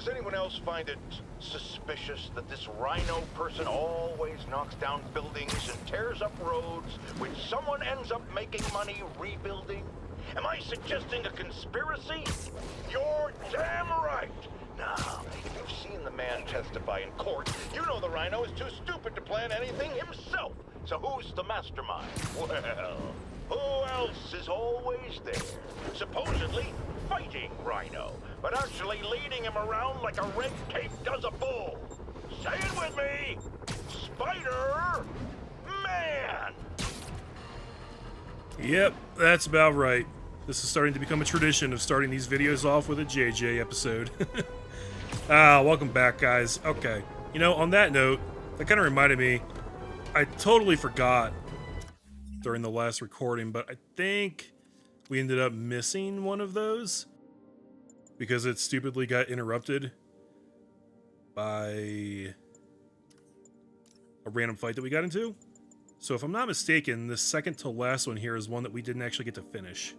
Does anyone else find it suspicious that this Rhino person always knocks down buildings and tears up roads, which someone ends up making money rebuilding? Am I suggesting a conspiracy? You're damn right! Now, if you've seen the man testify in court, you know the Rhino is too stupid to plan anything himself. So who's the mastermind? Well, who else is always there? Supposedly fighting Rhino, but actually leading him around like a red cape does a bull. Say it with me! Spider-Man! Yep, that's about right. This is starting to become a tradition of starting these videos off with a JJ episode. Welcome back, guys. Okay, you know, on that note, that kind of reminded me, I totally forgot during the last recording, but I think we ended up missing one of those because it stupidly got interrupted by a random fight that we got into. So if I'm not mistaken, the second to last one here is one that we didn't actually get to finish.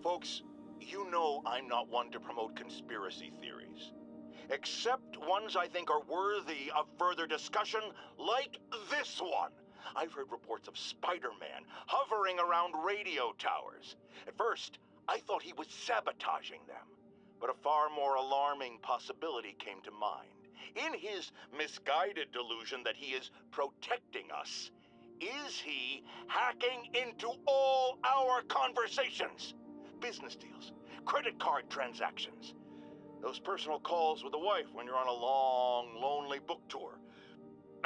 Folks, you know I'm not one to promote conspiracy theories, except ones I think are worthy of further discussion, like this one. I've heard reports of Spider-Man hovering around radio towers. At first, I thought he was sabotaging them, but a far more alarming possibility came to mind. In his misguided delusion that he is protecting us, is he hacking into all our conversations? Business deals, credit card transactions, those personal calls with the wife when you're on a long, lonely book tour.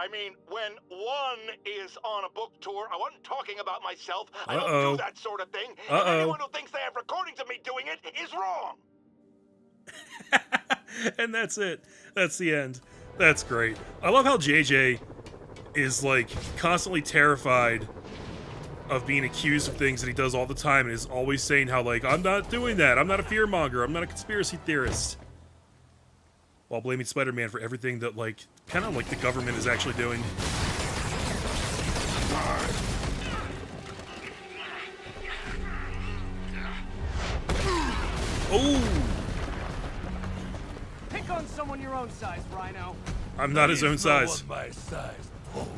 I mean, when one is on a book tour, I wasn't talking about myself. I don't do that sort of thing. And anyone who thinks they have recordings of me doing it is wrong. And that's it. That's the end. That's great. I love how JJ is, like, constantly terrified of being accused of things that he does all the time and is always saying how, like, I'm not doing that. I'm not a fearmonger. I'm not a conspiracy theorist. While blaming Spider-Man for everything that, like, kind of like the government is actually doing. Oh! Pick on someone your own size, Rhino. I'm not his own size. My size, poke.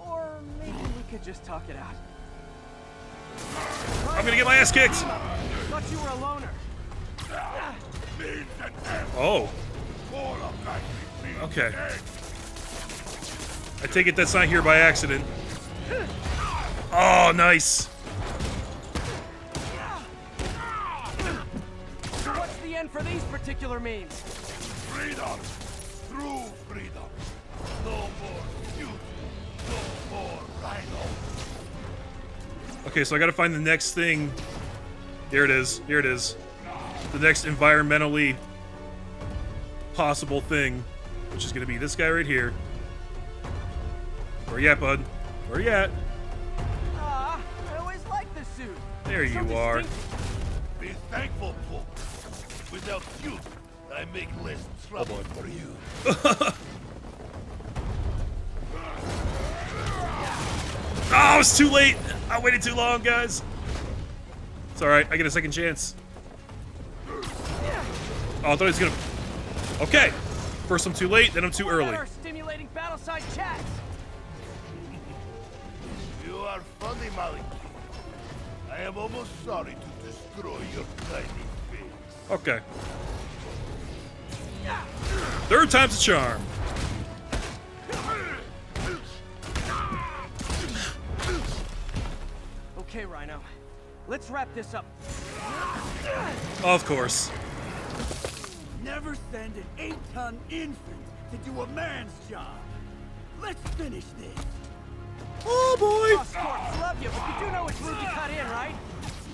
Or maybe we could just talk it out. I'm gonna get my ass kicked! Thought you were a loner. Oh. Okay. I take it that's not here by accident. Oh, nice. So what's the end for these particular memes? Freedom. True freedom. No more beauty. No more Rhino. Okay, so I gotta find the next thing. Here it is. Here it is. The next environmentally possible thing, which is gonna be this guy right here. Where you at, bud? Where you at? I always liked this suit. There you are. Be thankful, poke. Without you, I make less trouble for you. Oh, it's too late. I waited too long, guys. It's alright, I get a second chance. Oh, I thought he was gonna... Okay. First I'm too late, then I'm too early. Stimulating battle-side chats. You are funny, Maliki. I am almost sorry to destroy your tiny face. Okay. Third time's a charm. Okay, Rhino. Let's wrap this up. Of course. Never send an 8-ton infant to do a man's job. Let's finish this. Oh boy! Oh, Scorps, love you, but you do know which route to cut in, right?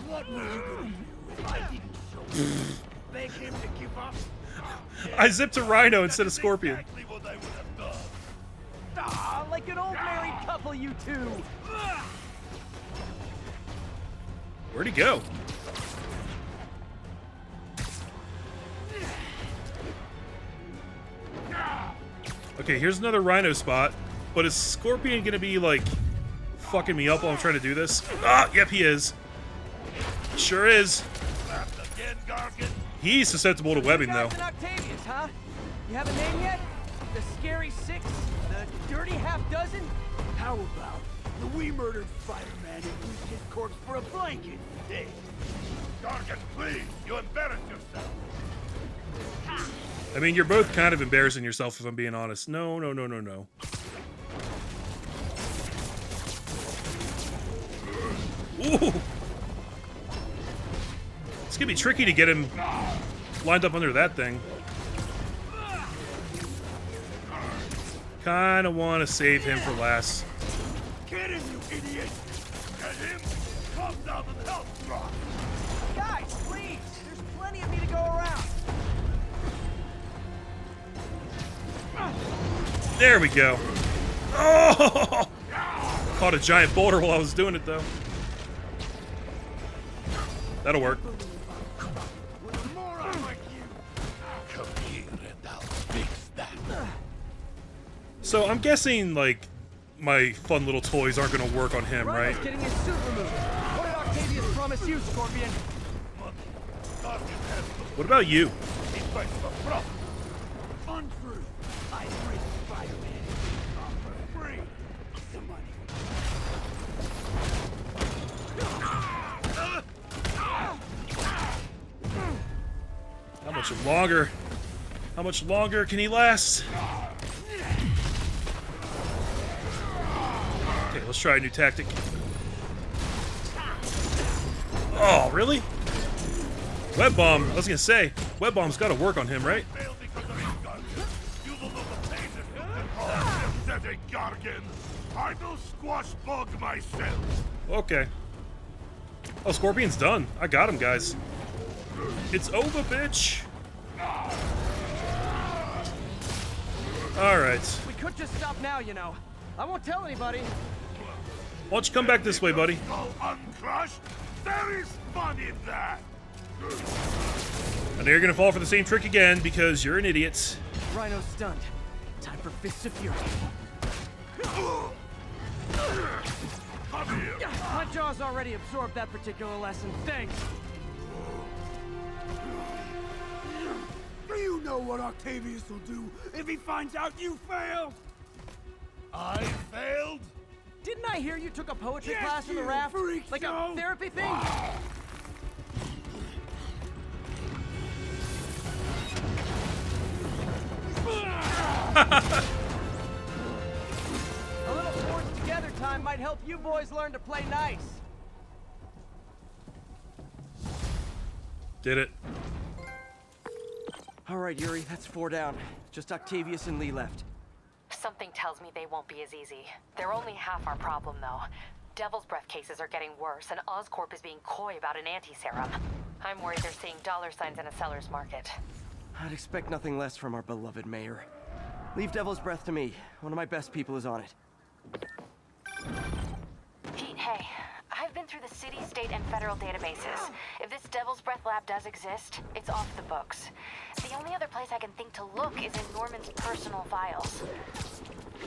What were you gonna do if I didn't show you? Beg him to give up? I zipped to Rhino instead of Scorpion. Exactly what I would have done. Ah, like an old married couple, you two. Where'd he go? Okay, here's another Rhino spot. But is Scorpion gonna be, like, fucking me up while I'm trying to do this? Ah, yep, he is. Sure is. Again, Gargan. He's susceptible to webbing, though. Guys in Octavius, huh? You have a name yet? The Scary Six? The Dirty Half Dozen? How about the we murdered Spider-Man and used his corpse for a blanket today? Gargan, please! You embarrass yourself! I mean, you're both kind of embarrassing yourself, if I'm being honest. No, no, no, no, no. Ooh! It's gonna be tricky to get him lined up under that thing. Kinda wanna save him for last. Get him, you idiot! Get him! Come down and help, Rock! Guys, please! There's plenty of me to go around. There we go. Oh! Caught a giant boulder while I was doing it, though. That'll work. With a moron like you. Come here and I'll fix that. So I'm guessing, like, my fun little toys aren't gonna work on him, right? Rhino's getting his suit removed. What did Octavius promise you, Scorpion? Gargan has to What about you? he fights for profit. Untrue. I bring Spider-Man. For free. Some money. How much longer can he last? Okay, let's try a new tactic. Oh, really? Web bomb. I was gonna say, web bomb's gotta work on him, right? Fail because of his Gargan. You will know the pain that you can cause synthetic Gargan. I will squash bug myself. Okay. Oh, Scorpion's done. I got him, guys. It's over, bitch. Alright. We could just stop now, you know. I won't tell anybody. Why don't you come back this way, buddy? Skull uncrushed? There is fun in that. I know you're gonna fall for the same trick again because you're an idiot. Rhino's stunned. Time for Fists of Fury. Come here. My jaw's already absorbed that particular lesson. Thanks. Do you know what Octavius will do if he finds out you failed? I failed? Didn't I hear you took a poetry Yes, class in the you raft? freak Like show. a therapy thing? A little forced together time might help you boys learn to play nice. Did it. All right, Yuri, that's 4 down. Just Octavius and Lee left. Something tells me they won't be as easy. They're only half our problem, though. Devil's Breath cases are getting worse, and Oscorp is being coy about an anti-serum. I'm worried they're seeing dollar signs in a seller's market. I'd expect nothing less from our beloved mayor. Leave Devil's Breath to me. One of my best people is on it. Pete, hey. I've been through the city, state, and federal databases. If this Devil's Breath lab does exist, it's off the books. The only other place I can think to look is in Norman's personal files.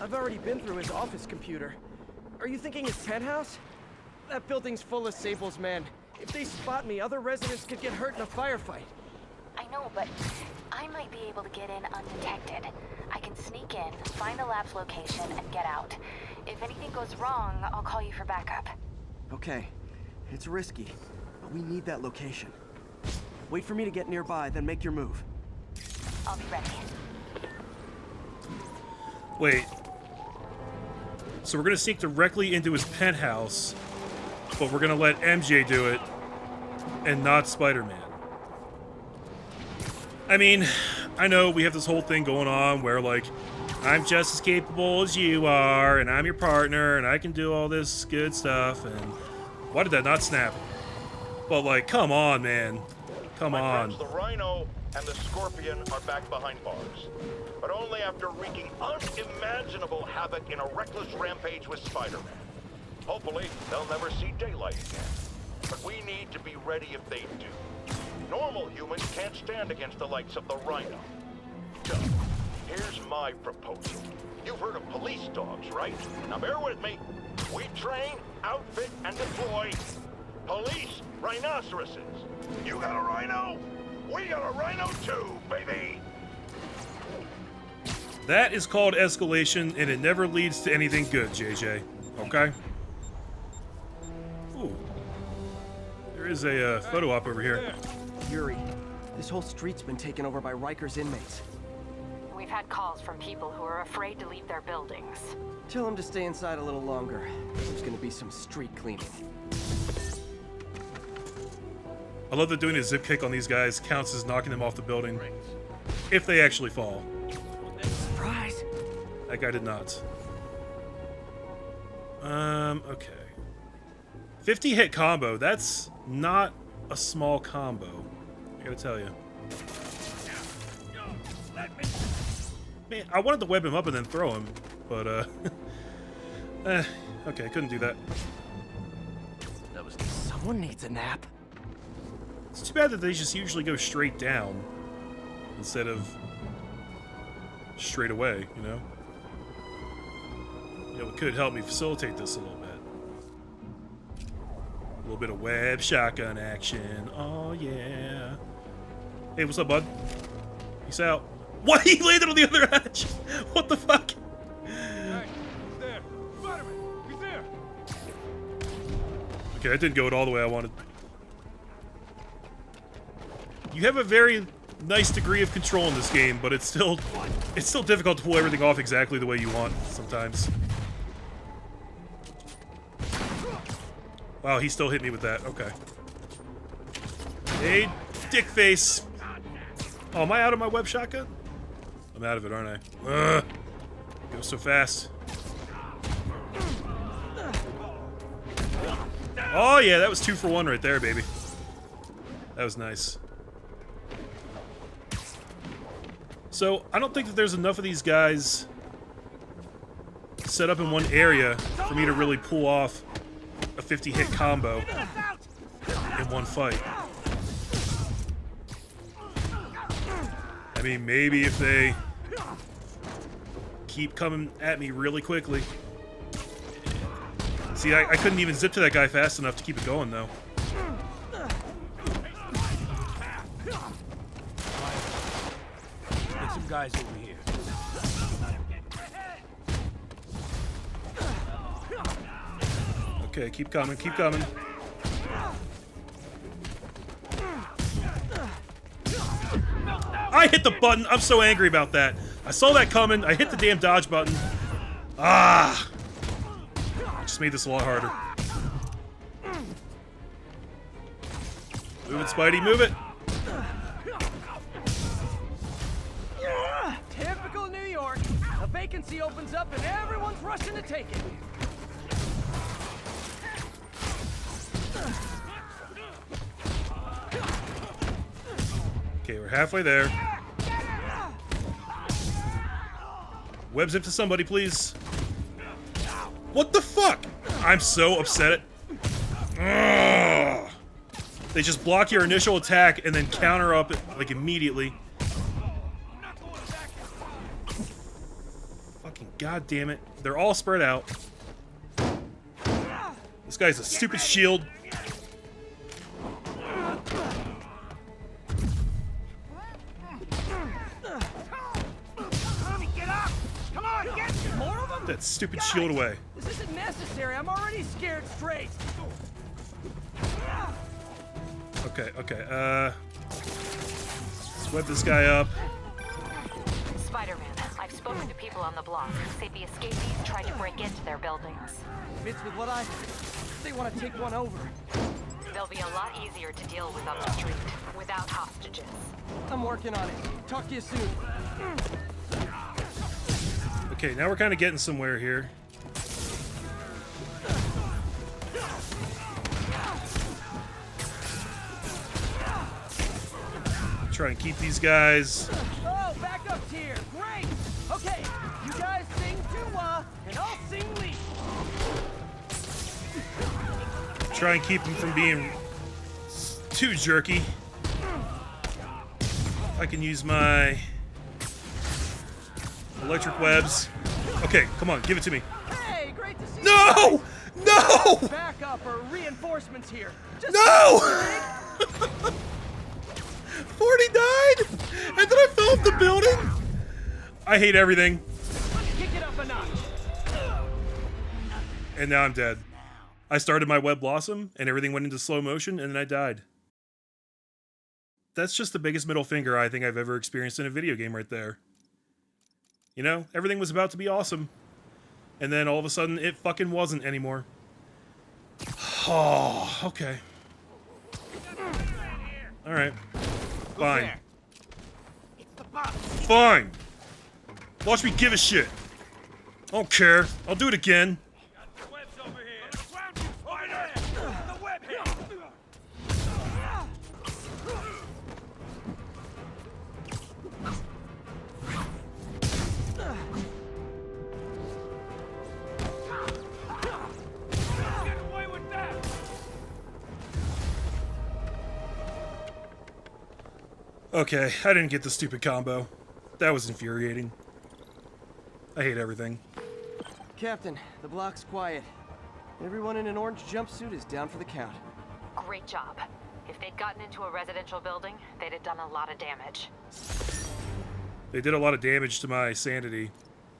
I've already been through his office computer. Are you thinking his penthouse? That building's full of Sables, man. If they spot me, other residents could get hurt in a firefight. I know, but I might be able to get in undetected. I can sneak in, find the lab's location, and get out. If anything goes wrong, I'll call you for backup. Okay. It's risky, but we need that location. Wait for me to get nearby, then make your move. I'll be ready. Wait. So we're gonna sneak directly into his penthouse, but we're gonna let MJ do it, and not Spider-Man. I mean, I know we have this whole thing going on where, like, I'm just as capable as you are, and I'm your partner, and I can do all this good stuff, and why did that not snap? But, like, come on, man. Come My on. friends, the Rhino and the Scorpion are back behind bars. But only after wreaking unimaginable havoc in a reckless rampage with Spider-Man. Hopefully, they'll never see daylight again. But we need to be ready if they do. Normal humans can't stand against the likes of the Rhino. So, here's my proposal. You've heard of police dogs, right? Now bear with me. We train, outfit, and deploy police rhinoceroses. You got a rhino? We got a Rhino too, baby! That is called escalation, and it never leads to anything good, JJ. Okay? Ooh. There is a photo op over here. Yuri, this whole street's been taken over by Riker's inmates. We've had calls from people who are afraid to leave their buildings. Tell them to stay inside a little longer. There's gonna be some street cleaning. I love that doing a zip kick on these guys counts as knocking them off the building. If they actually fall. Surprise! That guy did not. Okay. 50 hit combo. That's not a small combo. I gotta tell you. Man, I wanted to web him up and then throw him, but okay, couldn't do that. Someone needs a nap. It's too bad that they just usually go straight down instead of straight away, you know? You know, it could help me facilitate this a little bit. A little bit of web shotgun action. Oh, yeah. Hey, what's up, bud? Peace out. What? He landed on the other edge? What the fuck? Hey, he's there. Spider-Man, he's there. Okay, that didn't go all the way I wanted. You have a very nice degree of control in this game, but it's still difficult to pull everything off exactly the way you want sometimes. Wow, he still hit me with that. Okay. Hey, dick face. Oh, am I out of my web shotgun? I'm out of it, aren't I? Ugh. Go so fast. Oh yeah, that was 2 for 1 right there, baby. That was nice. So, I don't think that there's enough of these guys set up in one area for me to really pull off a 50-hit combo in one fight. I mean, maybe if they keep coming at me really quickly. See, I couldn't even zip to that guy fast enough to keep it going, though. Get some guys over here. Okay, keep coming, keep coming. I hit the button! I'm so angry about that. I saw that coming, I hit the damn dodge button. Ah! Just made this a lot harder. Move it, Spidey, move it! Typical New York. A vacancy opens up and everyone's rushing to take it. Okay, we're halfway there. Web zip to somebody, please. What the fuck? I'm so upset at... Ugh. They just block your initial attack and then counter up like immediately. Fucking goddamn it. They're all spread out. This guy's a stupid shield. That stupid shield away. This isn't necessary. I'm already scared straight. Okay, okay, let's web this guy up. Spider-Man, I've spoken to people on the block who say the escapees tried to break into their buildings. Fits with what they want to take one over. They'll be a lot easier to deal with on the street, without hostages. I'm working on it. Talk to you soon. Okay, now we're kind of getting somewhere here. Try and keep these guys. Oh, back up tier. Great. Okay, you guys sing doo-wah, and I'll sing lead. Try and keep them from being too jerky. I can use my electric webs. Okay, come on, give it to me. Hey, great to see you. No! No! Backup or reinforcements here. Just No! 40 I hate everything. Let's kick it up a notch. And now I'm dead. I started my web blossom, and everything went into slow motion, and then I died. That's just the biggest middle finger I think I've ever experienced in a video game right there. You know, everything was about to be awesome. And then all of a sudden, it fucking wasn't anymore. Oh, okay. Alright. Fine. Fine! Watch me give a shit. I don't care. I'll do it again. Okay, I didn't get the stupid combo. That was infuriating. I hate everything. Captain, the block's quiet. Everyone in an orange jumpsuit is down for the count. Great job. If they'd gotten into a residential building, they'd have done a lot of damage. They did a lot of damage to my sanity,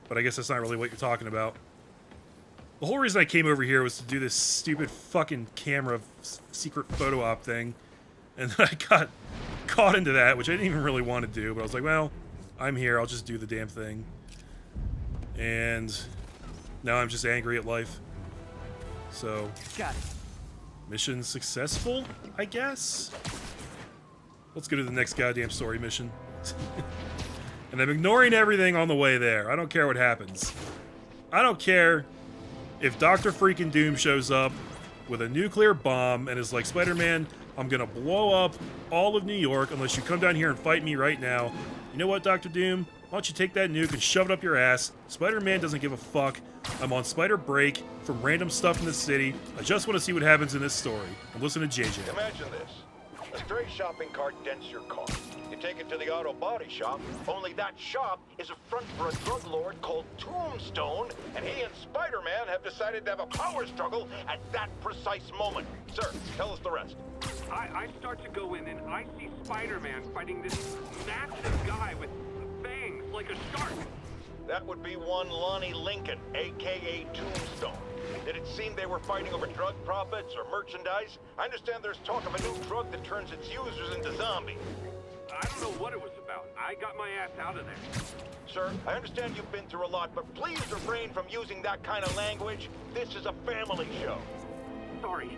but I guess that's not really what you're talking about. The whole reason I came over here was to do this stupid fucking camera secret photo op thing, and then I got caught into that, which I didn't even really want to do, but I was like, well, I'm here, I'll just do the damn thing. And now I'm just angry at life. So, got it. Mission successful, I guess? Let's go to the next goddamn story mission. And I'm ignoring everything on the way there. I don't care what happens. I don't care if Dr. freaking Doom shows up with a nuclear bomb and is like, Spider-Man, I'm gonna blow up all of New York unless you come down here and fight me right now. You know what, Dr. Doom? Why don't you take that nuke and shove it up your ass? Spider-Man doesn't give a fuck. I'm on spider break from random stuff in the city. I just want to see what happens in this story. And listen to JJ. Imagine this. A stray shopping cart dents your car. You take it to the auto body shop, only that shop is a front for a drug lord called Tombstone, and he and Spider-Man have decided to have a power struggle at that precise moment. Sir, tell us the rest. I start to go in and I see Spider-Man fighting this massive guy with fangs like a shark. That would be one Lonnie Lincoln, a.k.a. Tombstone. Did it seem they were fighting over drug profits or merchandise? I understand there's talk of a new drug that turns its users into zombies. I don't know what it was about. I got my ass out of there. Sir, I understand you've been through a lot, but please refrain from using that kind of language. This is a family show. Sorry.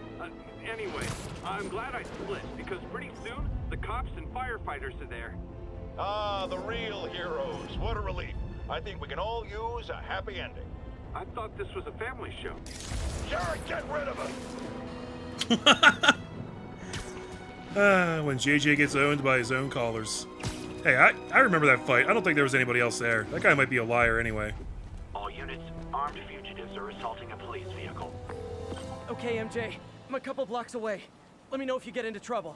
Anyway, I'm glad I split, because pretty soon, the cops and firefighters are there. Ah, the real heroes. What a relief. I think we can all use a happy ending. I thought this was a family show. Sure, get rid of it! When JJ gets owned by his own callers. Hey, I remember that fight. I don't think there was anybody else there. That guy might be a liar anyway. All units, armed fugitives are assaulting a police vehicle. Okay, MJ. I'm a couple blocks away. Let me know if you get into trouble.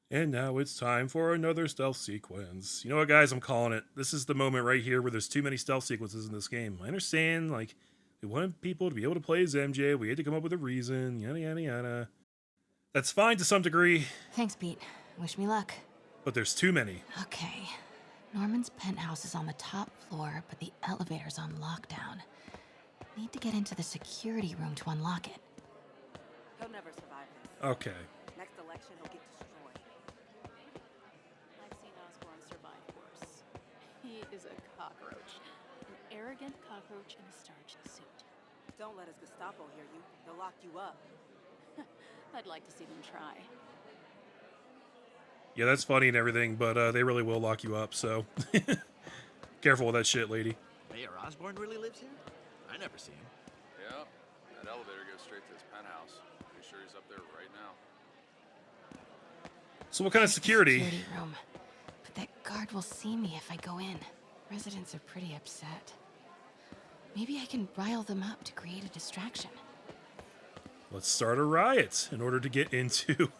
And now it's time for another stealth sequence. You know what, guys? I'm calling it. This is the moment right here where there's too many stealth sequences in this game. I understand, like, we wanted people to be able to play as MJ. We had to come up with a reason, yada, yada, yada. That's fine to some degree. Thanks, Pete. Wish me luck. But there's too many. Okay. Norman's penthouse is on the top floor, but the elevator's on lockdown. Need to get into the security room to unlock it. He'll never survive this. Okay. Next election, he'll get destroyed. I've seen Osborn survive worse. He is a cockroach. An arrogant cockroach in a starched suit. Don't let his Gestapo hear you. They'll lock you up. I'd like to see them try. Yeah, that's funny and everything, but they really will lock you up, so careful with that shit, lady. Mayor Osborn really lives here? I never see him. Yeah, that elevator goes straight to his penthouse. Pretty sure he's up there right now. So what kind of security? Security room. But that guard will see me if I go in. Residents are pretty upset. Maybe I can rile them up to create a distraction. Let's start a riot in order to get into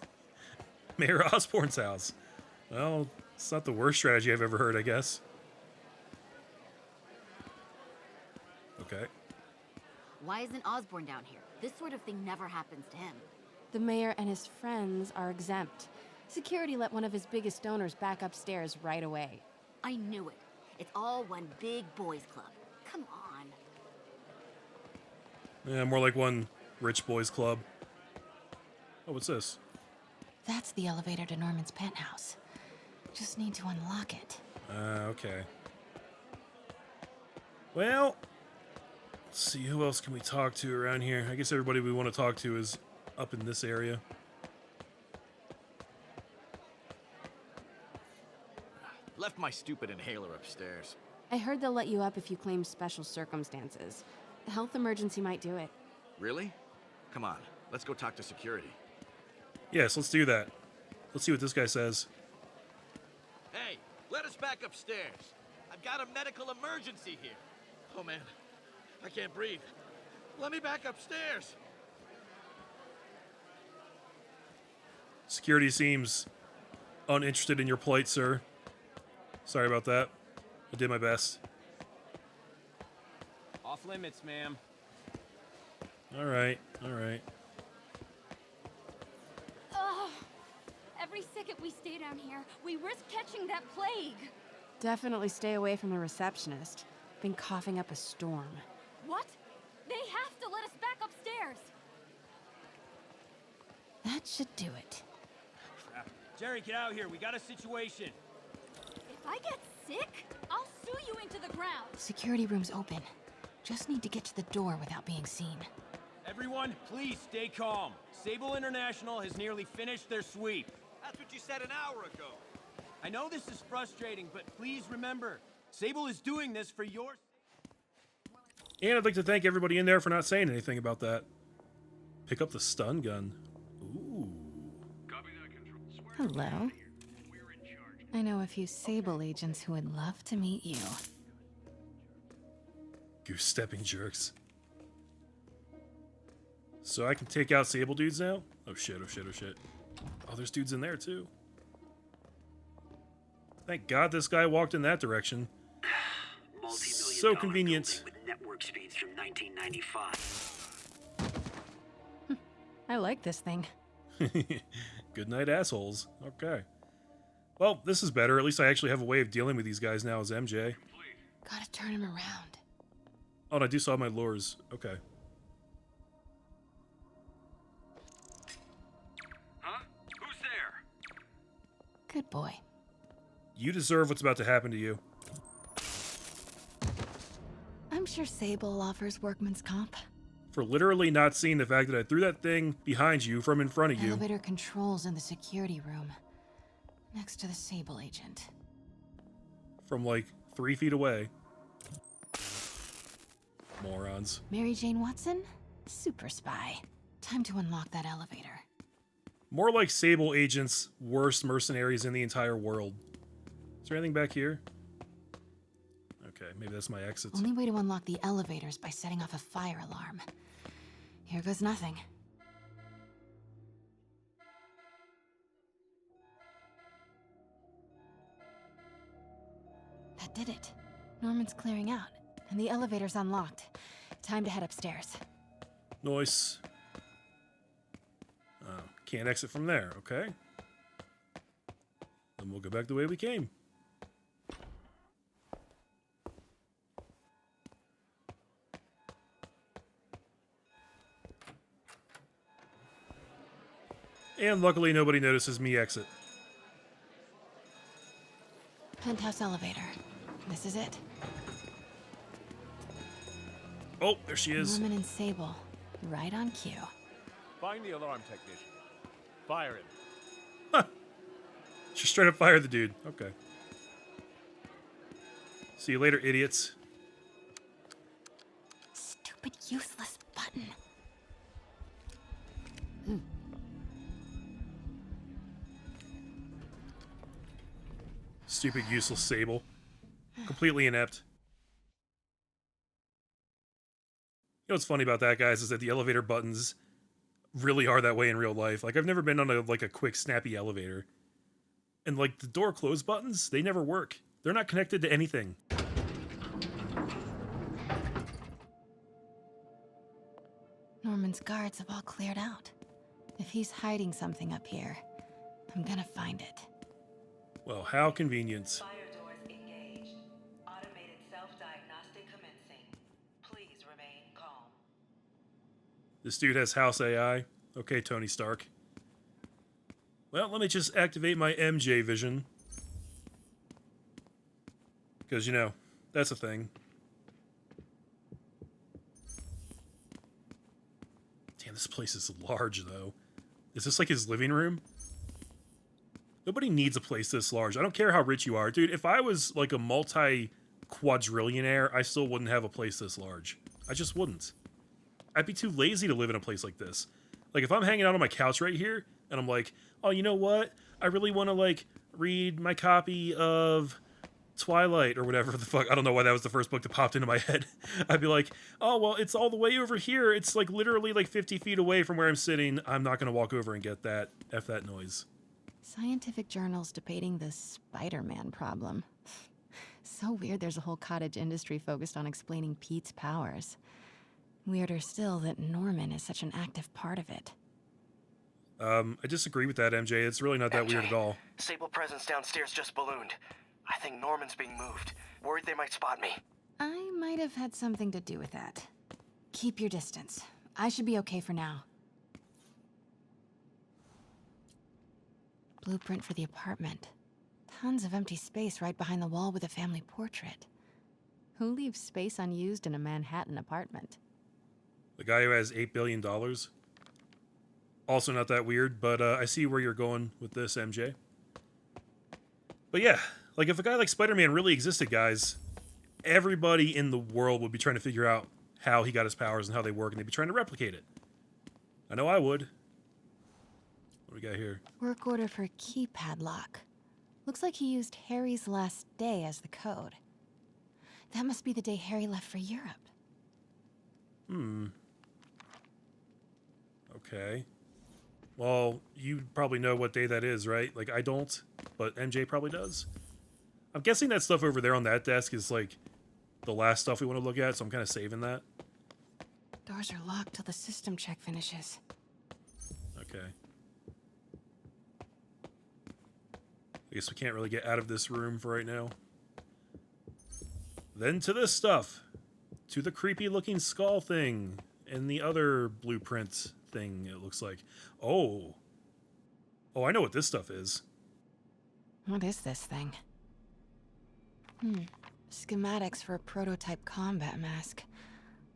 Mayor Osborn's house. Well, it's not the worst strategy I've ever heard, I guess. Okay. Why isn't Osborn down here? This sort of thing never happens to him. The mayor and his friends are exempt. Security let one of his biggest donors back upstairs right away. I knew it. It's all one big boys club. Come on. Yeah, more like one rich boys club. Oh, what's this? That's the elevator to Norman's penthouse. Just need to unlock it. Okay. Well, let's see, who else can we talk to around here? I guess everybody we want to talk to is up in this area. Left my stupid inhaler upstairs. I heard they'll let you up if you claim special circumstances. A health emergency might do it. Really? Come on, let's go talk to security. Yes, let's do that. Let's see what this guy says. Hey, let us back upstairs. I've got a medical emergency here. Oh man, I can't breathe. Let me back upstairs. Security seems uninterested in your plight, sir. Sorry about that. I did my best. Off limits, ma'am. All right, all right. Every second we stay down here, we risk catching that plague. Definitely stay away from the receptionist. Been coughing up a storm. What? They have to let us back upstairs. That should do it. Crap. Jerry, get out here. We got a situation. If I get sick, I'll sue you into the ground. Security room's open. Just need to get to the door without being seen. Everyone, please stay calm. Sable International has nearly finished their sweep. That's what you said an hour ago. I know this is frustrating, but please remember, Sable is doing this for your sake. And I'd like to thank everybody in there for not saying anything about that. Pick up the stun gun. Ooh. Hello. I know a few Sable agents who would love to meet you. Goose-stepping jerks. So I can take out Sable dudes now? Oh shit, oh shit, oh shit. Oh, there's dudes in there too. Thank God this guy walked in that direction. So convenient. With network speeds from 1995. I like this thing. Good night, assholes. Okay. Well, this is better. At least I actually have a way of dealing with these guys now as MJ. Gotta turn him around. Oh, and I do still have my lures. Okay. Huh? Who's there? Good boy. You deserve what's about to happen to you. I'm sure Sable offers workman's comp. For literally not seeing the fact that I threw that thing behind you from in front of you. Elevator controls in the security room. Next to the Sable agent. From like 3 feet away. Morons. Mary Jane Watson? Super spy. Time to unlock that elevator. More like Sable agents' worst mercenaries in the entire world. Is there anything back here? Okay, maybe that's my exit. Only way to unlock the elevator is by setting off a fire alarm. Here goes nothing. That did it. Norman's clearing out, and the elevator's unlocked. Time to head upstairs. Nice. Oh, can't exit from there, okay. Then we'll go back the way we came. And luckily nobody notices me exit. Penthouse elevator. This is it. Oh, there she is. Norman and Sable. Right on cue. Find the alarm technician. Fire him. Huh. She straight up fired the dude. Okay. See you later, idiots. Stupid, useless button. Stupid, useless Sable. Completely inept. You know what's funny about that, guys, is that the elevator buttons really are that way in real life. Like, I've never been on a quick, snappy elevator. And, like, the door close buttons, they never work. They're not connected to anything. Norman's guards have all cleared out. If he's hiding something up here, I'm gonna find it. Well, how convenient. This dude has house AI. Okay, Tony Stark. Well, let me just activate my MJ vision. Because, you know, that's a thing. Damn, this place is large, though. Is this like his living room? Nobody needs a place this large. I don't care how rich you are. Dude, if I was like a multi-quadrillionaire, I still wouldn't have a place this large. I just wouldn't. I'd be too lazy to live in a place like this. Like, if I'm hanging out on my couch right here, and I'm like, oh, you know what? I really want to, like, read my copy of Twilight or whatever the fuck. I don't know why that was the first book that popped into my head. I'd be like, oh, well, it's all the way over here. It's, like, literally, like, 50 feet away from where I'm sitting. I'm not going to walk over and get that. F that noise. Scientific journals debating the Spider-Man problem. So weird there's a whole cottage industry focused on explaining Pete's powers. Weirder still that Norman is such an active part of it. I disagree with that, MJ. It's really not that weird at all. Sable presence downstairs just ballooned. I think Norman's being moved. Worried they might spot me. I might have had something to do with that. Keep your distance. I should be okay for now. Blueprint for the apartment. Tons of empty space right behind the wall with a family portrait. Who leaves space unused in a Manhattan apartment? The guy who has $8 billion. Also not that weird, but I see where you're going with this, MJ. But yeah, like if a guy like Spider-Man really existed, guys, everybody in the world would be trying to figure out how he got his powers and how they work, and they'd be trying to replicate it. I know I would. What do we got here? Work order for a keypad lock. Looks like he used Harry's last day as the code. That must be the day Harry left for Europe. Okay. Well, you probably know what day that is, right? Like, I don't, but MJ probably does. I'm guessing that stuff over there on that desk is, like, the last stuff we want to look at, so I'm kind of saving that. Doors are locked till the system check finishes. Okay. I guess we can't really get out of this room for right now. Then to this stuff. To the creepy-looking skull thing. And the other blueprint thing, it looks like. Oh. Oh, I know what this stuff is. What is this thing? Schematics for a prototype combat mask.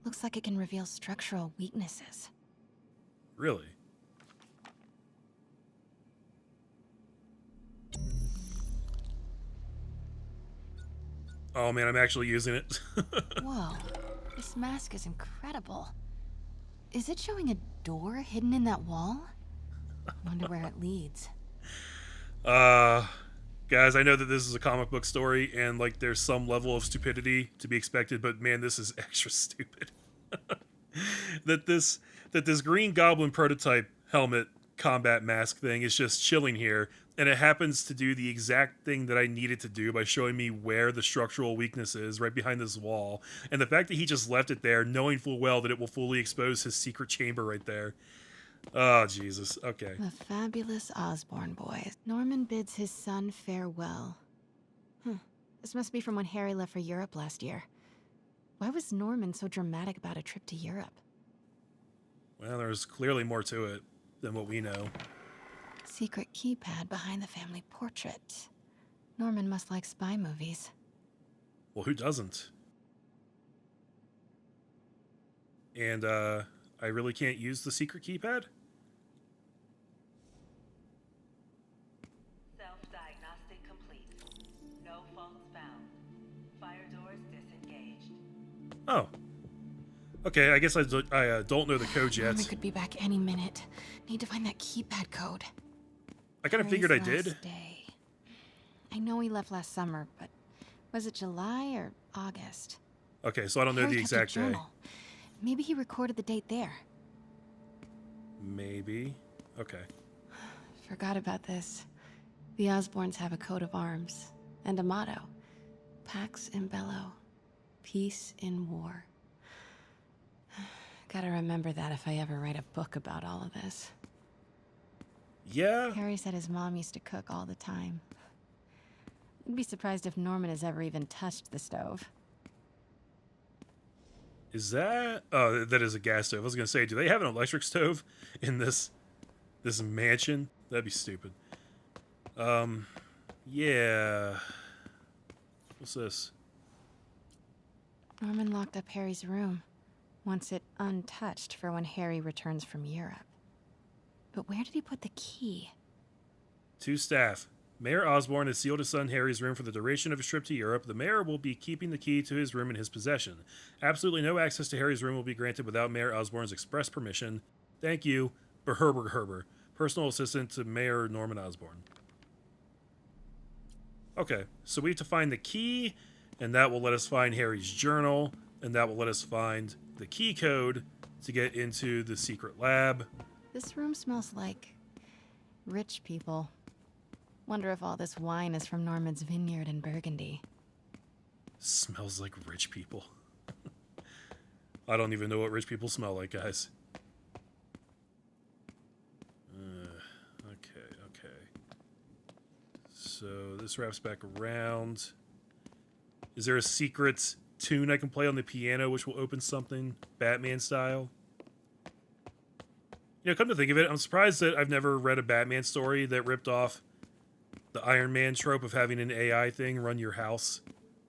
Looks like it can reveal structural weaknesses. Really? Oh man, I'm actually using it. Whoa, this mask is incredible. Is it showing a door hidden in that wall? Wonder where it leads. Guys, I know that this is a comic book story and like there's some level of stupidity to be expected, but man, this is extra stupid. that this Green Goblin prototype helmet combat mask thing is just chilling here, and it happens to do the exact thing that I needed to do by showing me where the structural weakness is, right behind this wall. And the fact that he just left it there, knowing full well that it will fully expose his secret chamber right there. Oh, Jesus. Okay. The fabulous Osborn boys. Norman bids his son farewell. This must be from when Harry left for Europe last year. Why was Norman so dramatic about a trip to Europe? Well, there's clearly more to it than what we know. Secret keypad behind the family portrait. Norman must like spy movies. Well, who doesn't? And, I really can't use the secret keypad? Self-diagnostic complete. No faults found. Fire doors disengaged. Oh. Okay, I guess I don't know the code yet. Norman could be back any minute. Need to find that keypad code. I kind of figured I did. Day. I know he left last summer, but was it July or August? Okay, so I don't know the exact day. Maybe he recorded the date there. Maybe. Okay. Forgot about this. The Osborns have a coat of arms and a motto. Pax in bello. Peace in war. Gotta remember that if I ever write a book about all of this. Yeah. Harry said his mom used to cook all the time. I'd be surprised if Norman has ever even touched the stove. Is that... Oh, that is a gas stove. I was going to say, do they have an electric stove in this mansion? That'd be stupid. Yeah. What's this? Norman locked up Harry's room. Wants it untouched for when Harry returns from Europe. But where did he put the key? To staff. Mayor Osborn has sealed his son Harry's room for the duration of his trip to Europe. The mayor will be keeping the key to his room in his possession. Absolutely no access to Harry's room will be granted without Mayor Osborn's express permission. Thank you, Herber, personal assistant to Mayor Norman Osborn. Okay, so we have to find the key, and that will let us find Harry's journal, and that will let us find the key code to get into the secret lab. This room smells like rich people. Wonder if all this wine is from Norman's vineyard in Burgundy. Smells like rich people. I don't even know what rich people smell like, guys. Okay. So this wraps back around. Is there a secret tune I can play on the piano which will open something Batman style? You know, come to think of it, I'm surprised that I've never read a Batman story that ripped off the Iron Man trope of having an AI thing run your house.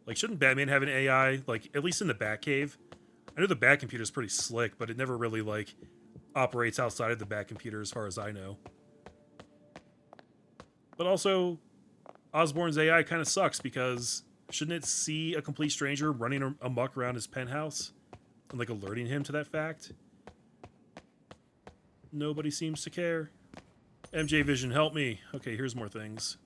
Like, shouldn't Batman have an AI, like, at least in the Batcave? I know the Batcomputer is pretty slick, but it never really, like, operates outside of the Batcomputer as far as I know. But also, Osborn's AI kind of sucks because shouldn't it see a complete stranger running amok around his penthouse and, like, alerting him to that fact? Nobody seems to care. MJ Vision, help me. Okay, here's more things.